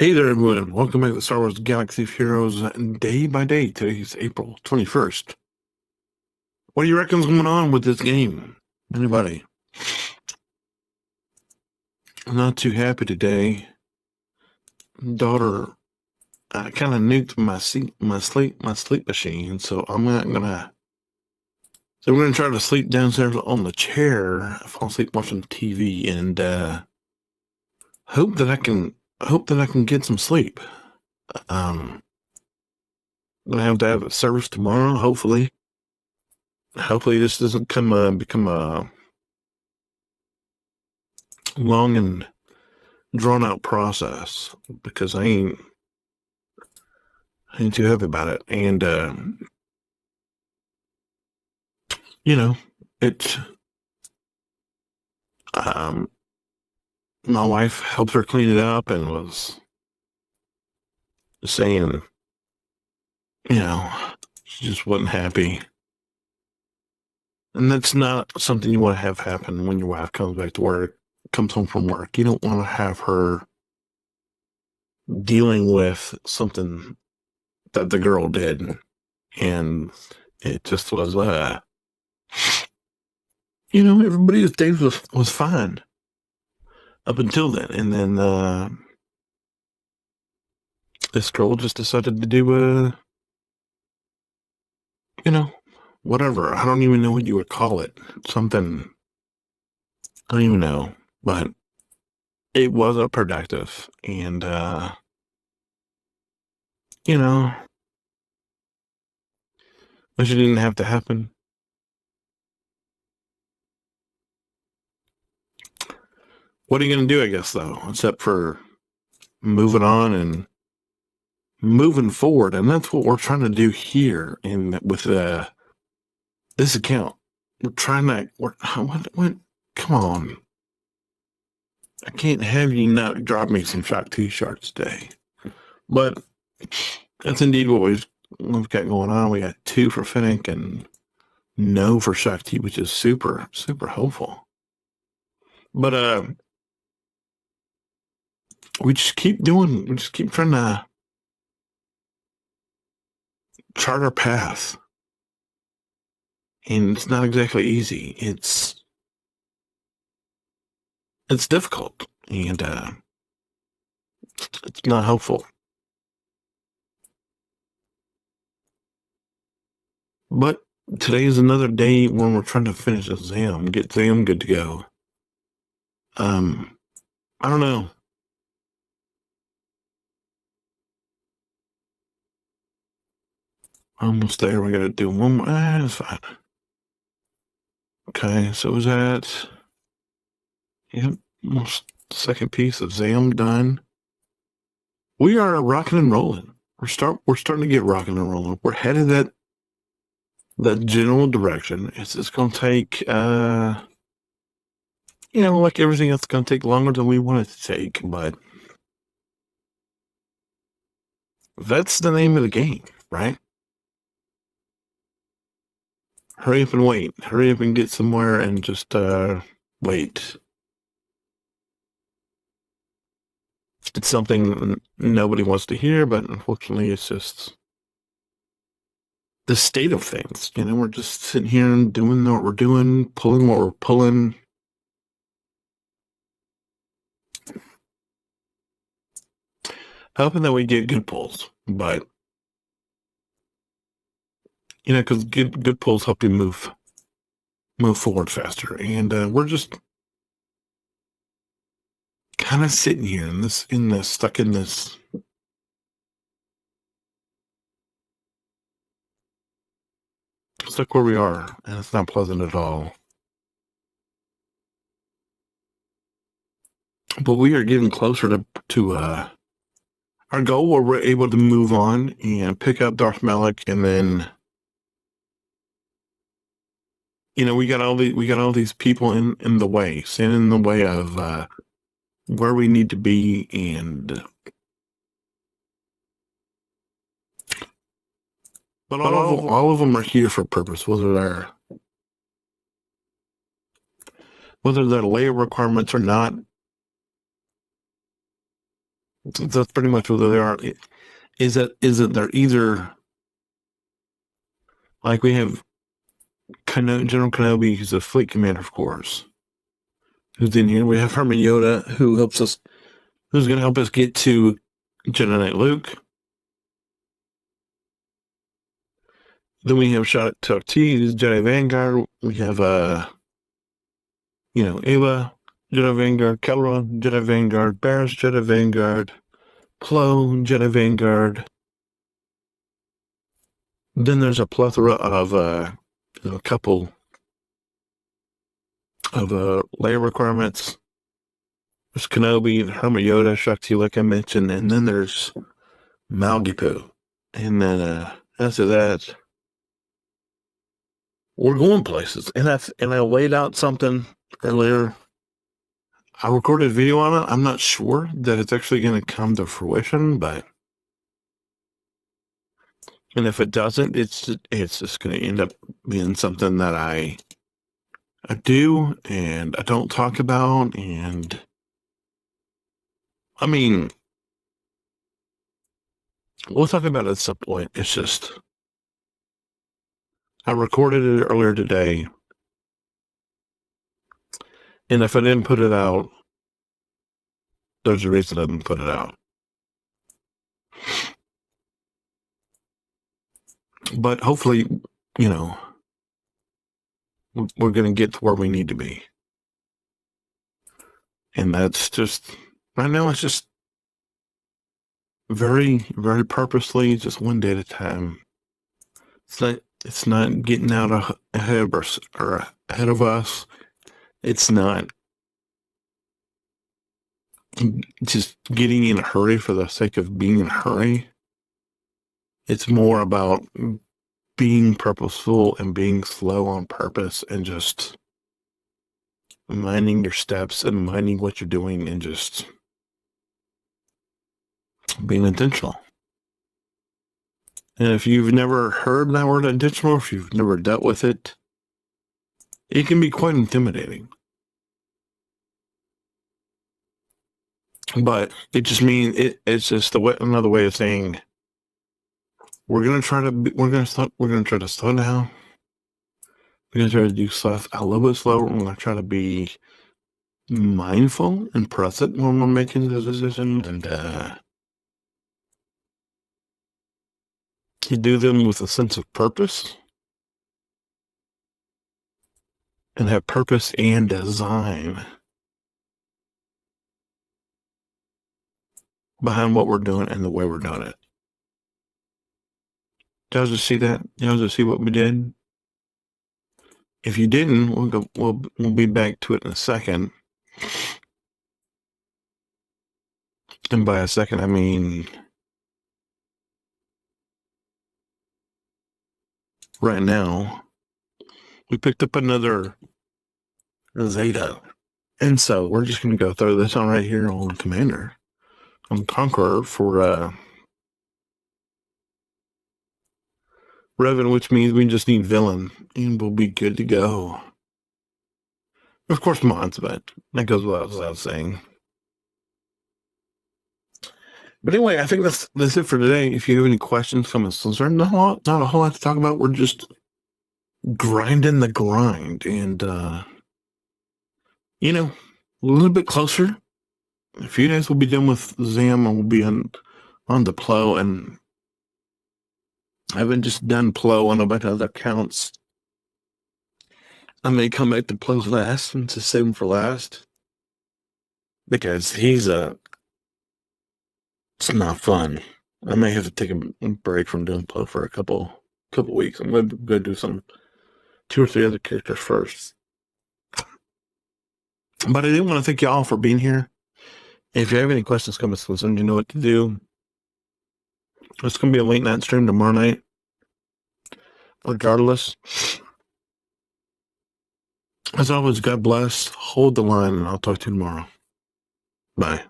Hey there, everyone. Welcome back to Star Wars Galaxy of Heroes Day by Day. Today's April 21st. What do you reckon's going on with this game? Anybody? I'm not too happy today. Daughter kind of nuked my sleep machine, so I'm not gonna. So we're gonna try to sleep downstairs on the chair, fall asleep watching TV, and hope that I can get some sleep. Um, I'm gonna have to have a service tomorrow, hopefully. Hopefully this doesn't become a long and drawn out process because I ain't too happy about it. And you know, it's um my wife helped her clean it up and was saying, you know, she just wasn't happy. And that's not something you want to have happen when your wife comes home from work. You don't want to have her dealing with something that the girl did. And it just was everybody's days was fine up until then. And then this girl just decided to do you know, whatever. I don't even know what you would call it. Something I don't even know. But it wasn't productive. And you know, wish it didn't have to happen. What are you gonna do, I guess, though, except for moving on and moving forward? And that's what we're trying to do here in with this account. We're trying to what come on. I can't have you not drop me some shock t-shirts today. But that's indeed what we've got going on. We got 2 for Finnick and no for Shakti, which is super, super hopeful. But we just keep trying to chart our path. And it's not exactly easy. It's difficult and it's not helpful. But today is another day when we're trying to finish get Zam good to go. I don't know. Almost there. We gotta do one more. That's fine. Okay, so is that yep, almost second piece of Zam done. We are rocking and rolling. We're starting to get rocking and rolling. We're headed that general direction. It's just gonna take like everything else, it's gonna take longer than we want it to take, but that's the name of the game, right? Hurry up and wait. Hurry up and get somewhere and just wait. It's something nobody wants to hear, but unfortunately it's just the state of things. We're just sitting here and doing what we're doing, pulling what we're pulling. Hoping that we get good pulls, but because good pulls help you move forward faster, and we're just kind of sitting here stuck in this. Stuck where we are, and it's not pleasant at all. But we are getting closer to our goal where we're able to move on and pick up Darth Malik, and then we got all these people in the way, standing in the way of where we need to be, and but all of them are here for a purpose, whether they're layer requirements or not. That's pretty much what they are. Is that they're either like we have General Kenobi, who's a fleet commander, of course, who's in here. We have Herman Yoda, who's going to help us get to Jedi Knight Luke. Then we have Shot at Tuck T, who's Jedi Vanguard. We have Ava, Jedi Vanguard, Kelleron, Jedi Vanguard, Barris, Jedi Vanguard, Plo, Jedi Vanguard. Then there's a plethora of a couple of layer requirements. There's Kenobi, Herman Yoda, Shakti, like I mentioned, and then there's Malgipu. And then after that, we're going places. And I laid out something earlier. I recorded a video on it. I'm not sure that it's actually going to come to fruition, and if it doesn't, it's just going to end up being something that I do and I don't talk about. And I mean, we'll talk about it at some point. It's just, I recorded it earlier today, and if I didn't put it out, there's a reason I didn't put it out. But hopefully, we're going to get to where we need to be. And that's just, right now, it's just very, very purposely, just one day at a time. It's not getting out ahead of us. It's not just getting in a hurry for the sake of being in a hurry. It's more about being purposeful and being slow on purpose and just minding your steps and minding what you're doing and just being intentional. And if you've never heard that word intentional, if you've never dealt with it, it can be quite intimidating. But it just means it's just another way of saying we're gonna try to slow down. We're gonna try to do stuff a little bit slower. We're gonna try to be mindful and present when we're making the decisions, and you do them with a sense of purpose, and have purpose and design behind what we're doing and the way we're doing it. Did you see that? Did you see what we did? If you didn't, we'll be back to it in a second. And by a second, I mean right now. We picked up another Zeta. And so we're just going to go throw this on right here on Commander, on Conqueror for Revan, which means we just need Villain, and we'll be good to go. Of course, mods, but that goes without saying. But anyway, I think that's it for today. If you have any questions, comments, concerns, not a whole lot to talk about. We're just grinding the grind, and a little bit closer. In a few days, we'll be done with Zam, and we'll be on the Plo, and I haven't just done Plo on a bunch of other accounts. I may come back to Plo's last and to save him for last, because it's not fun. I may have to take a break from doing Plo for a couple weeks. I'm going to do some 2 or 3 other characters first. But I do want to thank you all for being here. If you have any questions, comments, concerns, you know what to do. It's going to be a late night stream tomorrow night. Regardless, as always, God bless. Hold the line, and I'll talk to you tomorrow. Bye.